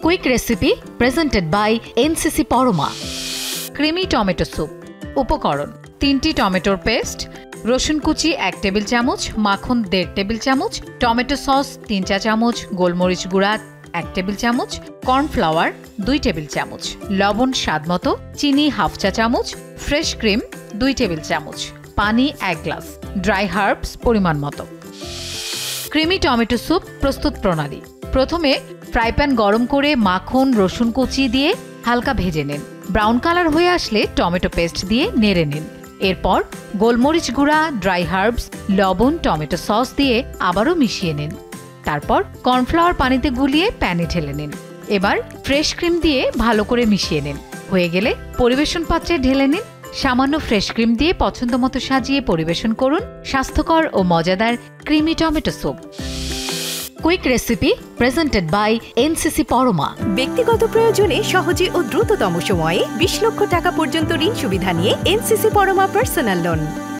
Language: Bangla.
Quick recipe presented by NCC Parama. Creamy tomato soup. উপকরণ: 3টি টমেটোর পেস্ট, রসুন কুচি 1 টেবিল চামচ, মাখন 1.5 টেবিল চামচ, টমেটো সস 3 চা চামচ, গোলমরিচ গুঁড়া 1 টেবিল চামচ, কর্নফ্লাওয়ার 2 টেবিল চামচ, লবণ স্বাদমতো, চিনি হাফ চা চামচ, ফ্রেশ ক্রিম 2 টেবিল চামচ, পানি 1 গ্লাস, ড্রাই হার্বস পরিমাণ মতো। ক্রিমি টমেটো স্যুপ প্রস্তুত প্রণালী: প্রথমে ফ্রাই প্যান গরম করে মাখন রসুন কুচি দিয়ে হালকা ভেজে নিন। ব্রাউন কালার হয়ে আসলে টমেটো পেস্ট দিয়ে নেড়ে নিন। এরপর গোলমরিচ গুঁড়া, ড্রাই হার্বস, লবণ, টমেটো সস দিয়ে আবারও মিশিয়ে নিন। তারপর কর্নফ্লাওয়ার পানিতে গুলিয়ে প্যানে ঢেলে নিন। এবার ফ্রেশ ক্রিম দিয়ে ভালো করে মিশিয়ে নিন। হয়ে গেলে পরিবেশন পাত্রে ঢেলে নিন। সামান্য ফ্রেশ ক্রিম দিয়ে পছন্দমতো সাজিয়ে পরিবেশন করুন স্বাস্থ্যকর ও মজাদার creamy tomato soup. Quick recipe presented by NCC Parama. ব্যক্তিগত প্রয়োজনে সহজে ও দ্রুততম সময়ে 20 লক্ষ টাকা পর্যন্ত ঋণ সুবিধা নিয়ে এনসিসি পরমা পার্সোনাল লোন।